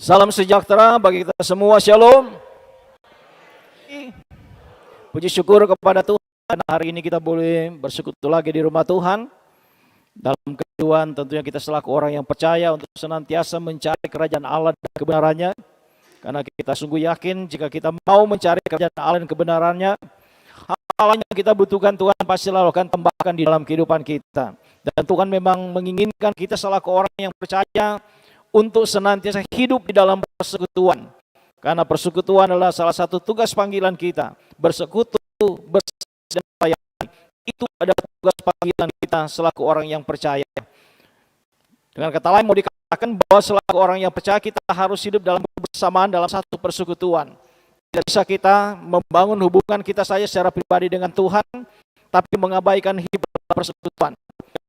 Salam sejahtera bagi kita semua, shalom. Puji syukur kepada Tuhan, hari ini kita boleh bersekutu lagi di rumah Tuhan. Dalam kehidupan tentunya kita selaku orang yang percaya untuk senantiasa mencari kerajaan Allah dan kebenarannya. Karena kita sungguh yakin jika kita mau mencari kerajaan Allah dan kebenarannya, hal yang kita butuhkan Tuhan pasti lalu akan tambahkan di dalam kehidupan kita. Dan Tuhan memang menginginkan kita selaku orang yang percaya untuk senantiasa hidup di dalam persekutuan. Karena persekutuan adalah salah satu tugas panggilan kita. Bersekutu, bersama dan melayani. Itu adalah tugas panggilan kita selaku orang yang percaya. Dengan kata lain mau dikatakan bahwa selaku orang yang percaya kita harus hidup dalam kebersamaan dalam satu persekutuan. Tidak bisa kita membangun hubungan kita saja secara pribadi dengan Tuhan, tapi mengabaikan hidup dalam persekutuan.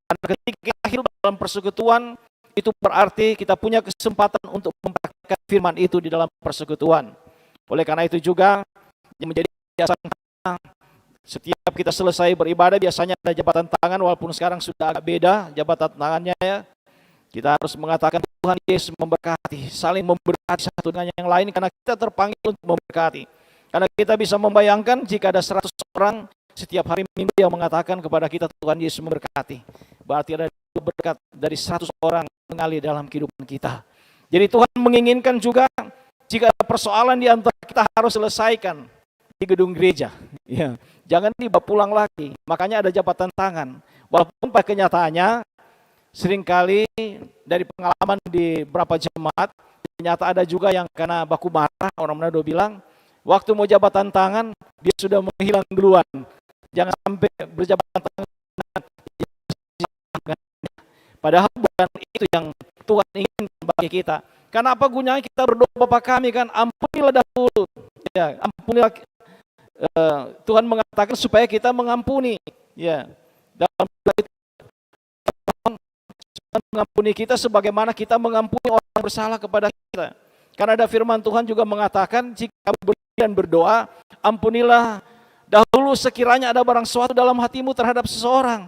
Karena ketika kita hidup dalam persekutuan, itu berarti kita punya kesempatan untuk mempraktikkan firman itu di dalam persekutuan. Oleh karena itu juga yang menjadi kebiasaan kita, setiap kita selesai beribadah biasanya ada jabatan tangan, walaupun sekarang sudah agak beda jabatan tangannya ya. Kita harus mengatakan Tuhan Yesus memberkati, saling memberkati satu dengan yang lain karena kita terpanggil untuk memberkati. Karena kita bisa membayangkan jika ada 100 orang setiap hari Minggu yang mengatakan kepada kita Tuhan Yesus memberkati. Berarti ada berkat dari 100 orang mengalir dalam kehidupan kita. Jadi Tuhan menginginkan juga jika ada persoalan di antara kita harus selesaikan di gedung gereja. Ya, jangan dibawa pulang lagi. Makanya ada jabatan tangan. Walaupun pada kenyataannya seringkali dari pengalaman di beberapa jemaat ternyata ada juga yang karena baku marah, orang Manado bilang waktu mau jabatan tangan dia sudah menghilang duluan. Jangan sampai berjabatan tangan. Padahal bukan itu yang Tuhan inginkan bagi kita. Karena apa gunanya kita berdoa Bapa kami kan, ampunilah dahulu. Ya, ampunilah. Tuhan mengatakan supaya kita mengampuni. Ya, dalam itu Tuhan mengampuni kita sebagaimana kita mengampuni orang bersalah kepada kita. Karena ada firman Tuhan juga mengatakan jika kamu berdiri dan berdoa, ampunilah dahulu sekiranya ada barang suatu dalam hatimu terhadap seseorang.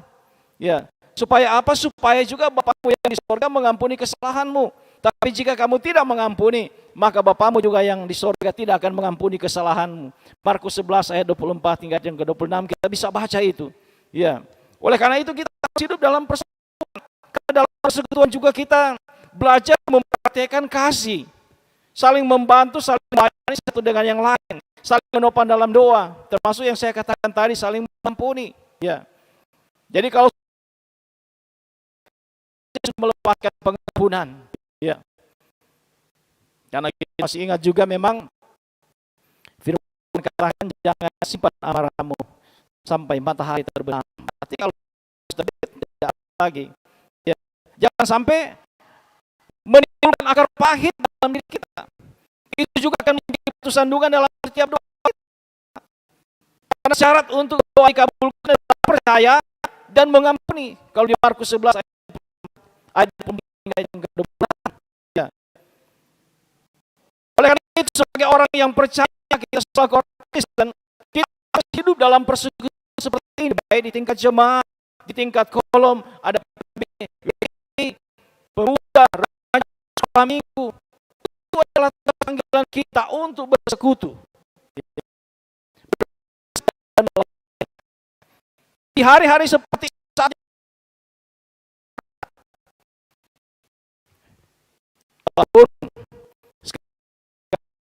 Ya. Supaya apa? Supaya juga Bapakmu yang di sorga mengampuni kesalahanmu. Tapi jika kamu tidak mengampuni, maka Bapakmu juga yang di sorga tidak akan mengampuni kesalahanmu. Markus 11 ayat 24 hingga yang ke-26 kita bisa baca itu. Ya. Oleh karena itu kita harus hidup dalam persekutuan. Karena dalam persekutuan juga kita belajar mempraktikkan kasih. Saling membantu, saling melayani satu dengan yang lain. Saling menopang dalam doa. Termasuk yang saya katakan tadi, saling mengampuni. Ya. Jadi kalau melepaskan pengampunan, ya. Karena kita masih ingat juga memang firman katakan jangan simpan amarahmu sampai matahari terbenam. Berarti kalau sudah tidak lagi, ya, jangan sampai menimbulkan akar pahit dalam diri kita. Itu juga akan menjadi batu sandungan dalam setiap doa. Karena syarat untuk doa dikabulkan adalah percaya dan mengampuni. Kalau di Markus 11 ayat yang ke-12. Ya. Oleh karena itu sebagai orang yang percaya kita sebagai orang Kristen kita harus hidup dalam persekutuan seperti ini, baik di tingkat jemaat, di tingkat kolom, ada pemuda, minggu. Itu adalah panggilan kita untuk bersekutu. Di hari-hari seperti saat apapun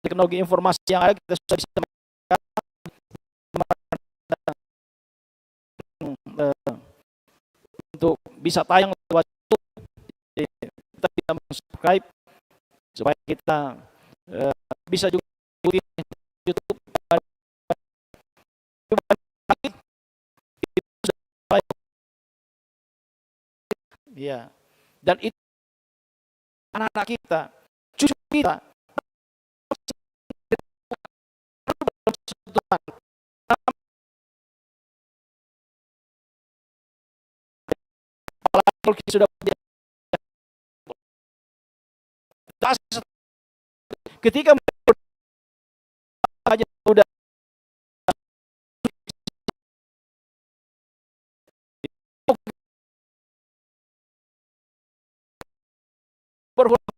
teknologi informasi yang ada kita sudah bisa untuk bisa tayang lewat YouTube, kita bisa subscribe supaya kita bisa juga ikuti YouTube. Ya, dan itu anak-anak kita, cucu kita, kalau kita sudah ketika aja udah berhubungan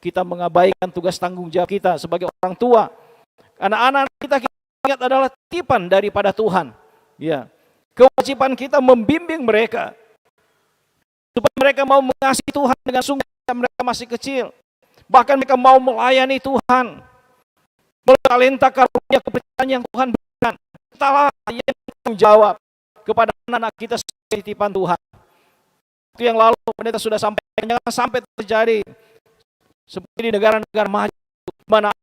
kita mengabaikan tugas tanggung jawab kita sebagai orang tua. Anak-anak kita ingat adalah titipan daripada Tuhan. Ya, kewajiban kita membimbing mereka supaya mereka mau mengasihi Tuhan dengan sungguh. Mereka masih kecil, bahkan mereka mau melayani Tuhan, talenta karunia kepercayaan yang Tuhan berikan. Kitalah yang tanggung jawab kepada anak-anak kita sebagai titipan Tuhan. Itu yang lalu pendeta sudah sampaikan, jangan sampai terjadi seperti di negara-negara maju, mana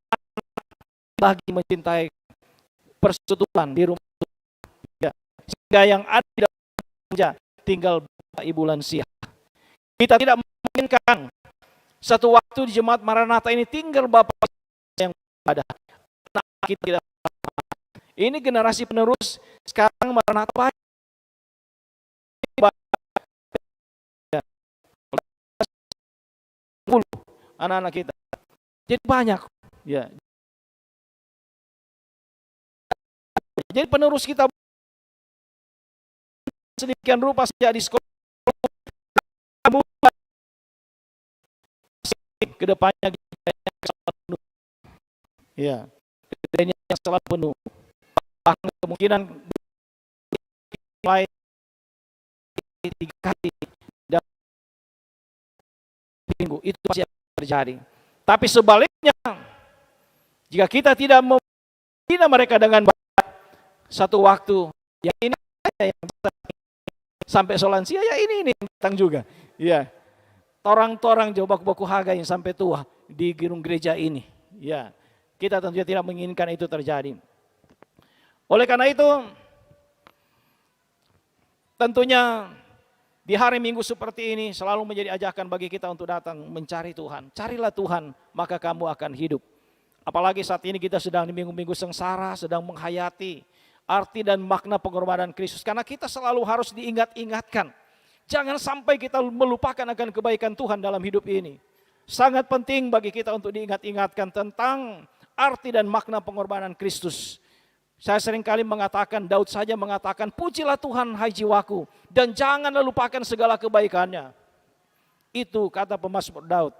lagi mencintai persekutuan di rumah ya, sehingga yang ada di dalam tinggal bapak ibu lansia. Kita tidak menginginkan satu waktu di jemaat Maranatha ini tinggal bapak yang ada. Anak kita tidak. Ini generasi penerus sekarang Maranatha anak-anak kita. Jadi banyak ya. Jadi penerus kita sedemikian rupa sejak di sekolah ke depannya ya, yang selalu penuh. Bahkan kemungkinan mulai 3 kali dalam minggu itu pasti akan terjadi. Tapi sebaliknya, jika kita tidak membina mereka dengan baik, satu waktu yang ini yang sampai solansia ya ini yang datang juga. Ya, torang-torang jobak-boku haga yang sampai tua di gedung gereja ini. Ya, kita tentunya tidak menginginkan itu terjadi. Oleh karena itu, tentunya di hari Minggu seperti ini selalu menjadi ajakan bagi kita untuk datang mencari Tuhan. Carilah Tuhan, maka kamu akan hidup. Apalagi saat ini kita sedang di minggu-minggu sengsara, sedang menghayati arti dan makna pengorbanan Kristus. Karena kita selalu harus diingat-ingatkan. Jangan sampai kita melupakan akan kebaikan Tuhan dalam hidup ini. Sangat penting bagi kita untuk diingat-ingatkan tentang arti dan makna pengorbanan Kristus. Saya seringkali mengatakan, Daud saja mengatakan, pujilah Tuhan hai jiwaku, dan janganlah lupakan segala kebaikannya. Itu kata pemazmur Daud.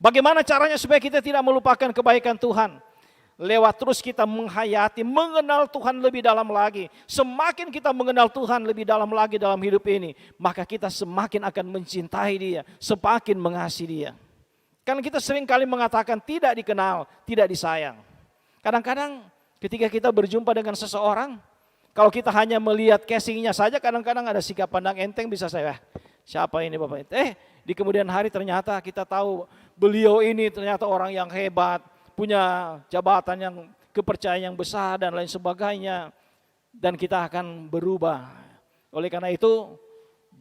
Bagaimana caranya supaya kita tidak melupakan kebaikan Tuhan? Lewat terus kita menghayati, mengenal Tuhan lebih dalam lagi. Semakin kita mengenal Tuhan lebih dalam lagi dalam hidup ini, maka kita semakin akan mencintai Dia, semakin mengasihi Dia. Karena kita seringkali mengatakan tidak dikenal, tidak disayang. Kadang-kadang ketika kita berjumpa dengan seseorang, kalau kita hanya melihat casingnya saja, kadang-kadang ada sikap pandang enteng, bisa saya, siapa ini Bapak? Di kemudian hari ternyata kita tahu beliau ini ternyata orang yang hebat, punya jabatan yang kepercayaan yang besar dan lain sebagainya. Dan kita akan berubah. Oleh karena itu,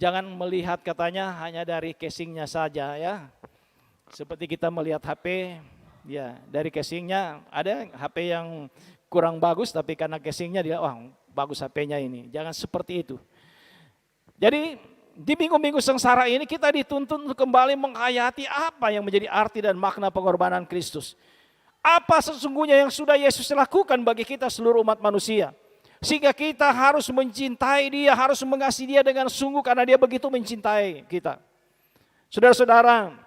jangan melihat katanya hanya dari casingnya saja ya. Seperti kita melihat HP, ya dari casingnya ada HP yang kurang bagus, tapi karena casingnya dia, wah bagus HP-nya ini. Jangan seperti itu. Jadi di minggu-minggu sengsara ini kita dituntun untuk kembali menghayati apa yang menjadi arti dan makna pengorbanan Kristus. Apa sesungguhnya yang sudah Yesus lakukan bagi kita seluruh umat manusia. Sehingga kita harus mencintai Dia, harus mengasihi Dia dengan sungguh karena Dia begitu mencintai kita. Saudara-saudara,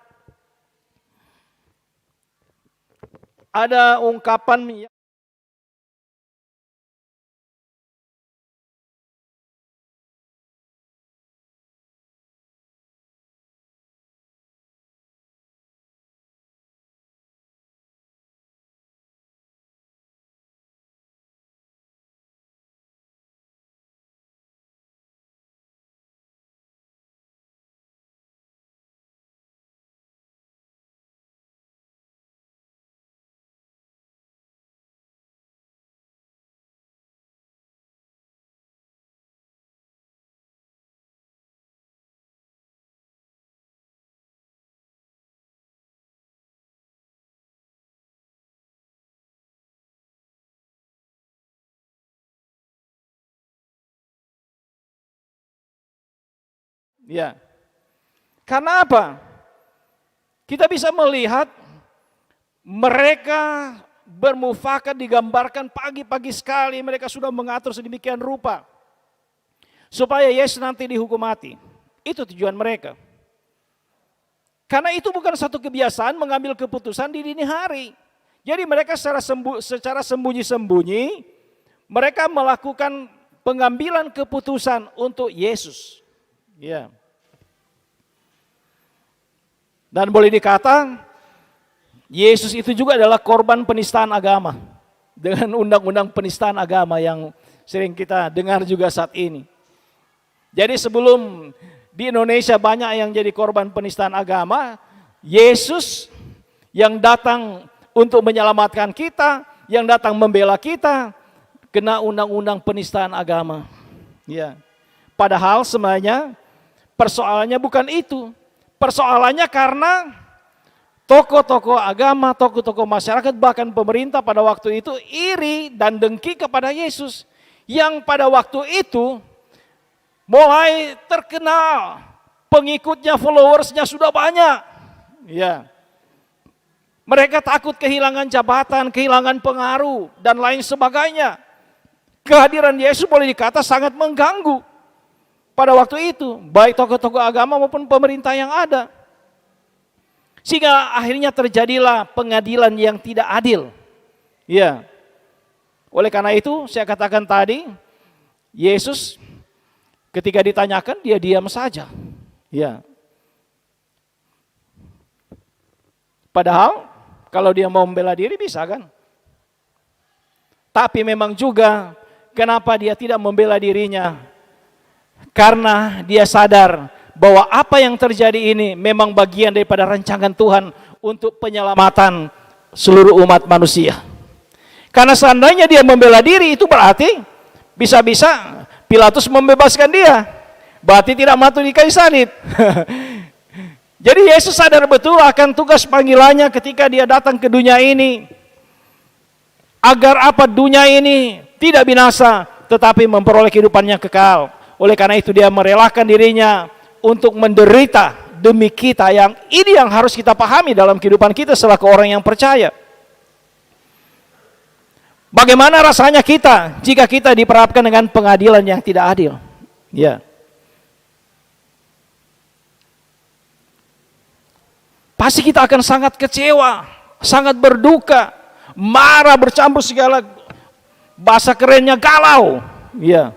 ada ungkapan ya. Karena apa? Kita bisa melihat mereka bermufakat digambarkan pagi-pagi sekali mereka sudah mengatur sedemikian rupa supaya Yesus nanti dihukum mati. Itu tujuan mereka. Karena itu bukan satu kebiasaan mengambil keputusan di dini hari. Jadi mereka secara sembunyi-sembunyi, mereka melakukan pengambilan keputusan untuk Yesus. Ya. Dan boleh dikata, Yesus itu juga adalah korban penistaan agama. Dengan undang-undang penistaan agama yang sering kita dengar juga saat ini. Jadi sebelum di Indonesia banyak yang jadi korban penistaan agama, Yesus yang datang untuk menyelamatkan kita, yang datang membela kita, kena undang-undang penistaan agama. Ya. Padahal sebenarnya persoalannya bukan itu. Persoalannya karena tokoh-tokoh agama, tokoh-tokoh masyarakat, bahkan pemerintah pada waktu itu iri dan dengki kepada Yesus. Yang pada waktu itu mulai terkenal, pengikutnya, followersnya sudah banyak. Ya. Mereka takut kehilangan jabatan, kehilangan pengaruh, dan lain sebagainya. Kehadiran Yesus boleh dikata sangat mengganggu pada waktu itu, baik tokoh-tokoh agama maupun pemerintah yang ada. Sehingga akhirnya terjadilah pengadilan yang tidak adil. Ya. Oleh karena itu, saya katakan tadi, Yesus ketika ditanyakan dia diam saja. Ya. Padahal kalau dia mau membela diri bisa kan? Tapi memang juga kenapa dia tidak membela dirinya? Karena dia sadar bahwa apa yang terjadi ini memang bagian daripada rancangan Tuhan untuk penyelamatan seluruh umat manusia. Karena seandainya dia membela diri, itu berarti bisa-bisa Pilatus membebaskan dia. Berarti tidak mati di kayu salib. Jadi Yesus sadar betul akan tugas panggilannya ketika dia datang ke dunia ini. Agar apa? Dunia ini tidak binasa, tetapi memperoleh kehidupan yang kekal. Oleh karena itu dia merelakan dirinya untuk menderita demi kita, yang ini yang harus kita pahami dalam kehidupan kita selaku orang yang percaya. Bagaimana rasanya kita jika kita diperhadapkan dengan pengadilan yang tidak adil? Ya. Pasti kita akan sangat kecewa, sangat berduka, marah, bercampur segala bahasa kerennya galau. Ya.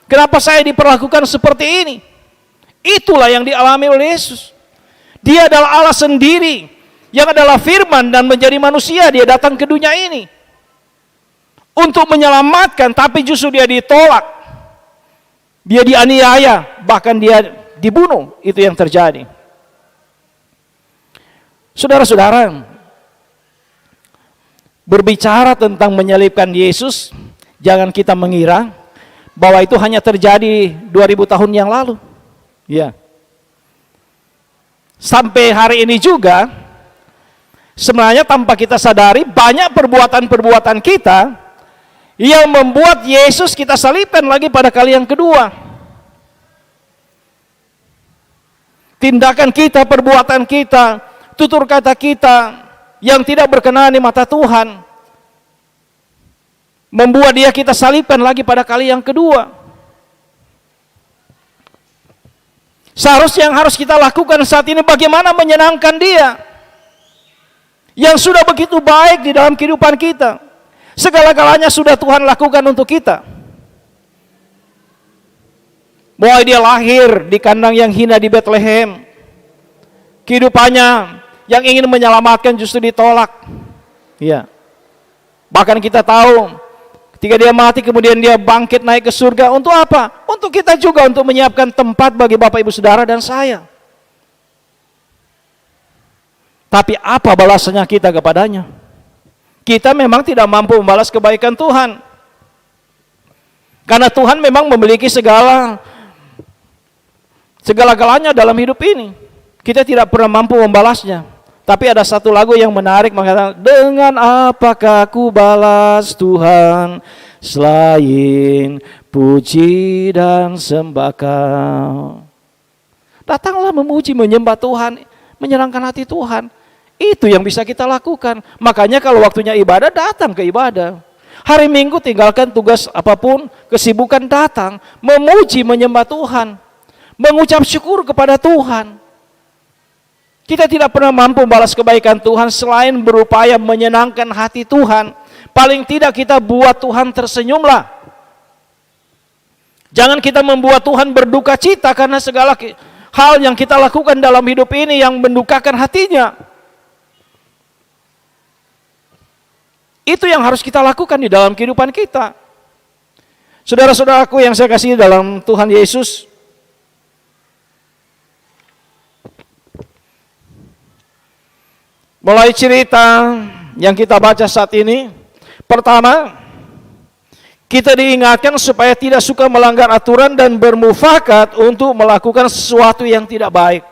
Kenapa saya diperlakukan seperti ini? Itulah yang dialami oleh Yesus. Dia adalah Allah sendiri yang adalah firman dan menjadi manusia. Dia datang ke dunia ini untuk menyelamatkan, tapi justru dia ditolak. Dia dianiaya, bahkan dia dibunuh. Itu yang terjadi. Saudara-saudara, berbicara tentang menyalibkan Yesus, jangan kita mengira bahwa itu hanya terjadi 2000 tahun yang lalu. Ya. Sampai hari ini juga, sebenarnya tanpa kita sadari, banyak perbuatan-perbuatan kita yang membuat Yesus kita salibkan lagi pada kali yang kedua. Tindakan kita, perbuatan kita, tutur kata kita yang tidak berkenan di mata Tuhan membuat dia kita salibkan lagi pada kali yang kedua. Seharusnya yang harus kita lakukan saat ini bagaimana menyenangkan dia yang sudah begitu baik di dalam kehidupan kita. Segala-galanya sudah Tuhan lakukan untuk kita. Mulai dia lahir di kandang yang hina di Bethlehem, kehidupannya yang ingin menyelamatkan justru ditolak. Ya. Bahkan kita tahu ketika dia mati kemudian dia bangkit naik ke surga untuk apa? Untuk kita juga, untuk menyiapkan tempat bagi Bapak Ibu Saudara dan saya. Tapi apa balasannya kita kepadanya? Kita memang tidak mampu membalas kebaikan Tuhan. Karena Tuhan memang memiliki segala-galanya dalam hidup ini. Kita tidak pernah mampu membalasnya. Tapi ada satu lagu yang menarik mengatakan, dengan apakah ku balas Tuhan selain puji dan sembah Kau. Datanglah memuji, menyembah Tuhan, menyenangkan hati Tuhan. Itu yang bisa kita lakukan. Makanya kalau waktunya ibadah, datang ke ibadah. Hari Minggu tinggalkan tugas apapun, kesibukan, datang memuji, menyembah Tuhan, mengucap syukur kepada Tuhan. Kita tidak pernah mampu balas kebaikan Tuhan selain berupaya menyenangkan hati Tuhan. Paling tidak kita buat Tuhan tersenyumlah. Jangan kita membuat Tuhan berduka cita karena segala hal yang kita lakukan dalam hidup ini yang mendukakan hatinya. Itu yang harus kita lakukan di dalam kehidupan kita. Saudara-saudaraku yang saya kasih dalam Tuhan Yesus, mulai cerita yang kita baca saat ini, pertama, kita diingatkan supaya tidak suka melanggar aturan dan bermufakat untuk melakukan sesuatu yang tidak baik.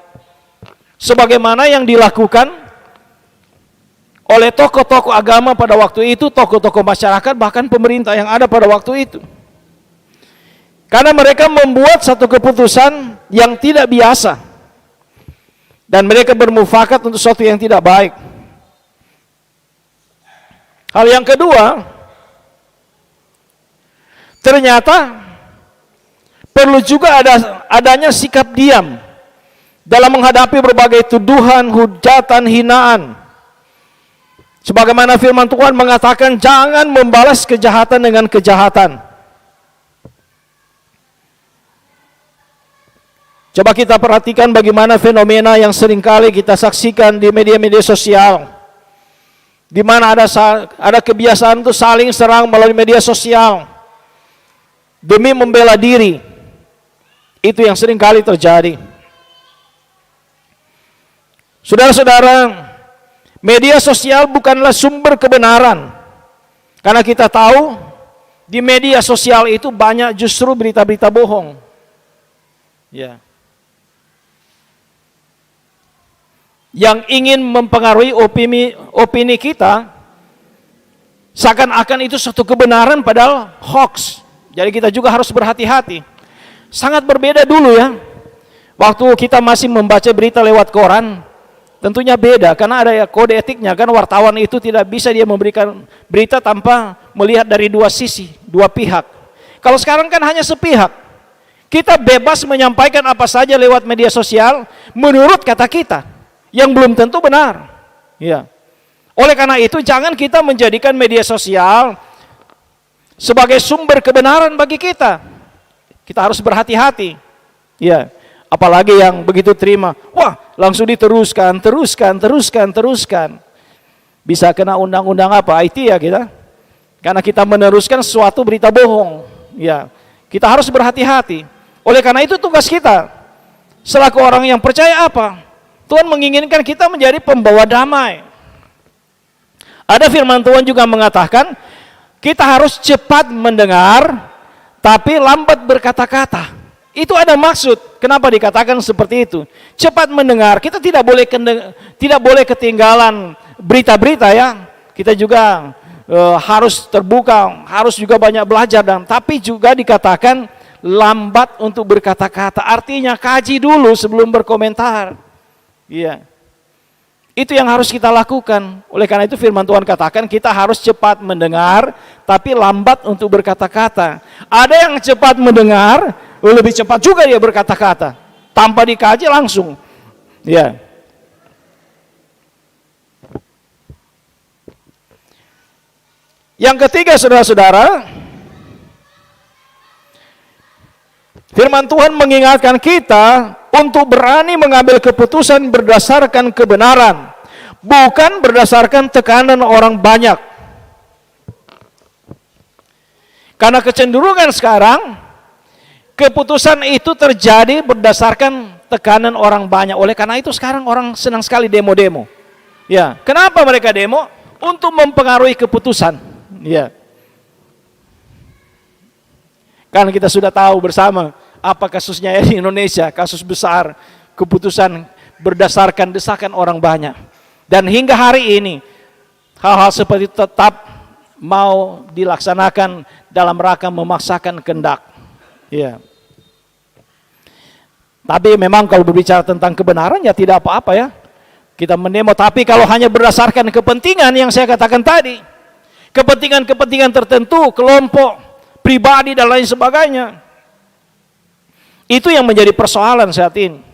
Sebagaimana yang dilakukan oleh tokoh-tokoh agama pada waktu itu, tokoh-tokoh masyarakat, bahkan pemerintah yang ada pada waktu itu. Karena mereka membuat satu keputusan yang tidak biasa. Dan mereka bermufakat untuk sesuatu yang tidak baik. Hal yang kedua, ternyata perlu juga adanya sikap diam dalam menghadapi berbagai tuduhan, hujatan, hinaan. Sebagaimana firman Tuhan mengatakan, jangan membalas kejahatan dengan kejahatan. Coba kita perhatikan bagaimana fenomena yang seringkali kita saksikan di media-media sosial, di mana ada kebiasaan untuk saling serang melalui media sosial demi membela diri. Itu yang seringkali terjadi. Saudara-saudara, media sosial bukanlah sumber kebenaran, karena kita tahu di media sosial itu banyak justru berita-berita bohong. Ya. Yang ingin mempengaruhi opini kita, seakan-akan itu suatu kebenaran padahal hoax. Jadi kita juga harus berhati-hati. Sangat berbeda dulu ya. Waktu kita masih membaca berita lewat koran, tentunya beda karena ada kode etiknya kan, wartawan itu tidak bisa dia memberikan berita tanpa melihat dari dua sisi, dua pihak. Kalau sekarang kan hanya sepihak. Kita bebas menyampaikan apa saja lewat media sosial menurut kata kita, yang belum tentu benar. Ya. Oleh karena itu jangan kita menjadikan media sosial sebagai sumber kebenaran bagi kita. Kita harus berhati-hati. Ya. Apalagi yang begitu terima, wah langsung diteruskan. Bisa kena undang-undang apa? IT ya kita. Karena kita meneruskan suatu berita bohong. Ya. Kita harus berhati-hati. Oleh karena itu tugas kita selaku orang yang percaya apa? Tuhan menginginkan kita menjadi pembawa damai. Ada firman Tuhan juga mengatakan, kita harus cepat mendengar, tapi lambat berkata-kata. Itu ada maksud. Kenapa dikatakan seperti itu? Cepat mendengar. Kita tidak boleh ketinggalan berita-berita ya. Kita juga harus terbuka, harus juga banyak belajar. Tapi juga dikatakan lambat untuk berkata-kata. Artinya kaji dulu sebelum berkomentar. Iya. Itu yang harus kita lakukan. Oleh karena itu firman Tuhan katakan kita harus cepat mendengar tapi lambat untuk berkata-kata. Ada yang cepat mendengar, lebih cepat juga dia berkata-kata tanpa dikaji langsung. Ya. Yang ketiga saudara-saudara, firman Tuhan mengingatkan kita untuk berani mengambil keputusan berdasarkan kebenaran, bukan berdasarkan tekanan orang banyak. Karena kecenderungan sekarang, keputusan itu terjadi berdasarkan tekanan orang banyak. Oleh karena itu sekarang orang senang sekali demo-demo. Ya, kenapa mereka demo? Untuk mempengaruhi keputusan. Ya. Kan kita sudah tahu bersama apa kasusnya di Indonesia, kasus besar, keputusan berdasarkan desakan orang banyak. Dan hingga hari ini, hal-hal seperti itu tetap mau dilaksanakan dalam rangka memaksakan kehendak. Ya. Tapi memang kalau berbicara tentang kebenaran ya tidak apa-apa ya. Kita mendemo, tapi kalau hanya berdasarkan kepentingan yang saya katakan tadi, kepentingan-kepentingan tertentu, kelompok, pribadi dan lain sebagainya, itu yang menjadi persoalan saat ini.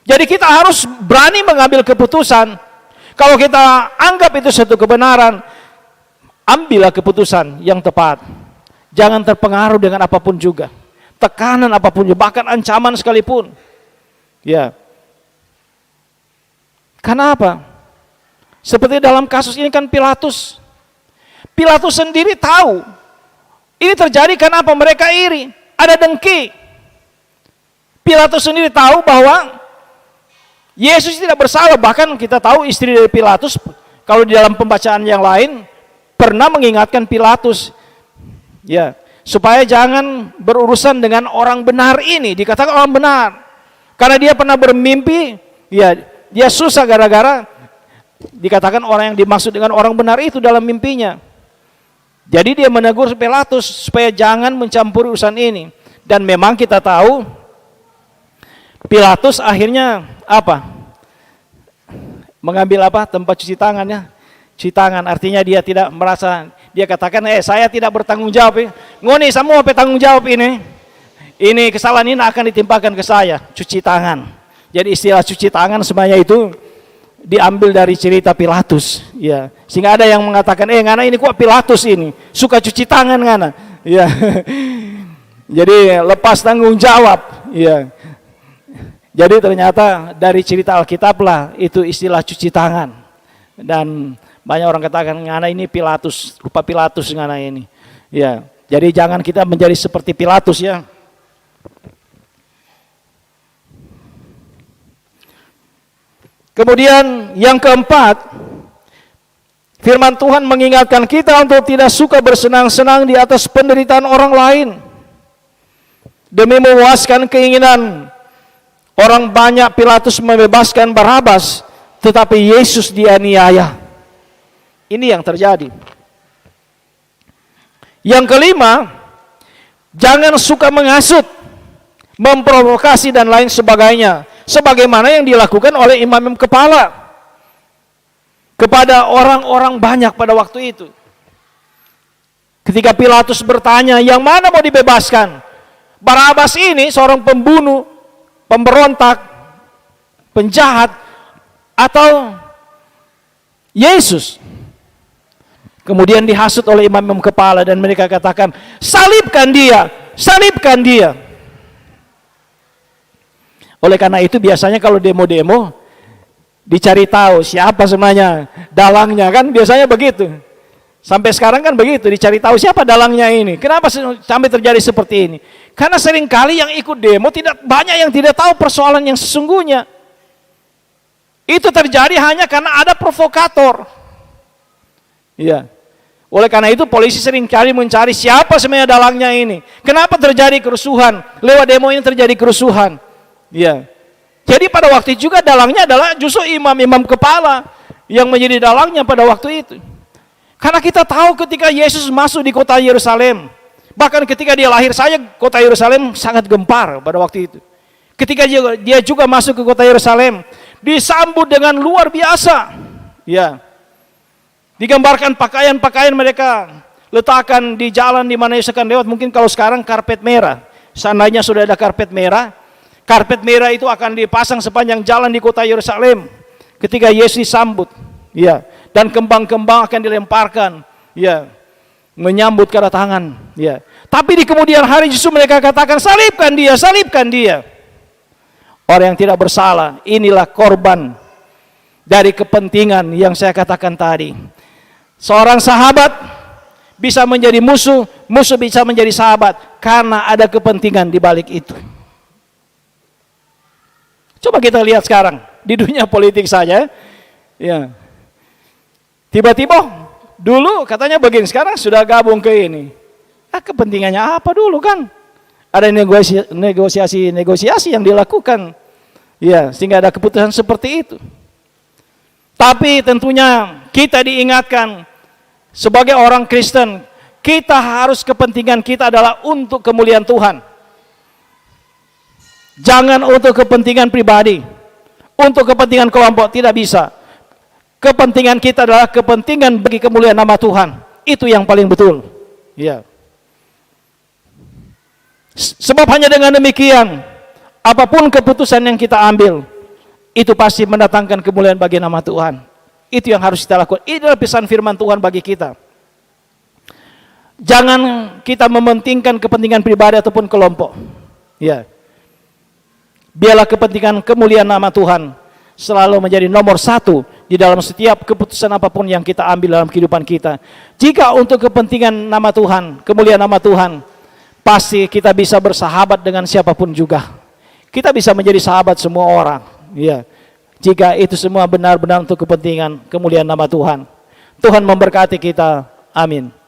Jadi kita harus berani mengambil keputusan. Kalau kita anggap itu satu kebenaran, ambillah keputusan yang tepat. Jangan terpengaruh dengan apapun juga, tekanan apapun juga, bahkan ancaman sekalipun. Ya. Karena apa? Seperti dalam kasus ini kan Pilatus sendiri tahu ini terjadi karena apa? Mereka iri, ada dengki. Pilatus sendiri tahu bahwa Yesus tidak bersalah. Bahkan kita tahu istri dari Pilatus, kalau di dalam pembacaan yang lain, pernah mengingatkan Pilatus, ya, supaya jangan berurusan dengan orang benar ini. Dikatakan orang benar, karena dia pernah bermimpi, ya, dia susah gara-gara dikatakan orang yang dimaksud dengan orang benar itu dalam mimpinya. Jadi dia menegur Pilatus supaya jangan mencampuri urusan ini. Dan memang kita tahu Pilatus akhirnya apa? Mengambil apa? Tempat cuci tangannya. Cuci tangan artinya dia tidak merasa, dia katakan, saya tidak bertanggung jawab. Ngoni semua bertanggung jawab ini. Ini kesalahan ini akan ditimpakan ke saya. Cuci tangan. Jadi istilah cuci tangan semuanya itu diambil dari cerita Pilatus. Ya. Sehingga ada yang mengatakan, ngana ini kok Pilatus ini suka cuci tangan ngana. Ya. Jadi lepas tanggung jawab. Ya. Jadi ternyata dari cerita Alkitab lah itu istilah cuci tangan. Dan banyak orang katakan ngana ini Pilatus, rupa Pilatus ngana ini. Ya. Jadi jangan kita menjadi seperti Pilatus ya. Kemudian yang keempat, firman Tuhan mengingatkan kita untuk tidak suka bersenang-senang di atas penderitaan orang lain. Demi memuaskan keinginan orang banyak, Pilatus membebaskan Barabas, tetapi Yesus dianiaya. Ini yang terjadi. Yang kelima, jangan suka menghasut, memprovokasi dan lain sebagainya, sebagaimana yang dilakukan oleh imam kepala kepada orang-orang banyak pada waktu itu. Ketika Pilatus bertanya, yang mana mau dibebaskan? Barabas ini seorang pembunuh, pemberontak, penjahat, atau Yesus? Kemudian dihasut oleh imam kepala dan mereka katakan, salibkan dia, salibkan dia. Oleh karena itu biasanya kalau demo-demo dicari tahu siapa sebenarnya dalangnya, kan biasanya begitu. Sampai sekarang kan begitu, dicari tahu siapa dalangnya ini. Kenapa sampai terjadi seperti ini? Karena seringkali yang ikut demo tidak banyak yang tidak tahu persoalan yang sesungguhnya. Itu terjadi hanya karena ada provokator. Iya. Oleh karena itu polisi seringkali mencari siapa sebenarnya dalangnya ini. Kenapa terjadi kerusuhan? Lewat demo ini terjadi kerusuhan. Ya. Jadi pada waktu itu juga dalangnya adalah justru imam-imam kepala yang menjadi dalangnya pada waktu itu. Karena kita tahu ketika Yesus masuk di kota Yerusalem, bahkan ketika dia lahir saja kota Yerusalem sangat gempar pada waktu itu. Ketika dia juga masuk ke kota Yerusalem, disambut dengan luar biasa. Ya. Digambarkan pakaian-pakaian mereka letakkan di jalan di mana Yesus akan lewat. Mungkin kalau sekarang karpet merah. Seandainya sudah ada karpet merah itu akan dipasang sepanjang jalan di kota Yerusalem ketika Yesus disambut, ya, dan kembang-kembang akan dilemparkan, ya, menyambut kedatangan, ya. Tapi di kemudian hari justru mereka katakan, salibkan dia, salibkan dia. Orang yang tidak bersalah, inilah korban dari kepentingan yang saya katakan tadi. Seorang sahabat bisa menjadi musuh, musuh bisa menjadi sahabat karena ada kepentingan di balik itu. Coba kita lihat sekarang di dunia politik saja, ya. Tiba-tiba dulu katanya begini, sekarang sudah gabung ke ini. Kepentingannya apa dulu kan? Ada negosiasi yang dilakukan, ya, sehingga ada keputusan seperti itu. Tapi tentunya kita diingatkan sebagai orang Kristen, kita harus kepentingan kita adalah untuk kemuliaan Tuhan. Jangan untuk kepentingan pribadi, untuk kepentingan kelompok, tidak bisa. Kepentingan kita adalah kepentingan bagi kemuliaan nama Tuhan. Itu yang paling betul. Ya. Sebab hanya dengan demikian, apapun keputusan yang kita ambil, itu pasti mendatangkan kemuliaan bagi nama Tuhan. Itu yang harus kita lakukan. Ini adalah pesan firman Tuhan bagi kita. Jangan kita mementingkan kepentingan pribadi ataupun kelompok. Ya. Biarlah kepentingan kemuliaan nama Tuhan selalu menjadi nomor satu di dalam setiap keputusan apapun yang kita ambil dalam kehidupan kita. Jika untuk kepentingan nama Tuhan, kemuliaan nama Tuhan, pasti kita bisa bersahabat dengan siapapun juga. Kita bisa menjadi sahabat semua orang. Ya. Jika itu semua benar-benar untuk kepentingan kemuliaan nama Tuhan. Tuhan memberkati kita. Amin.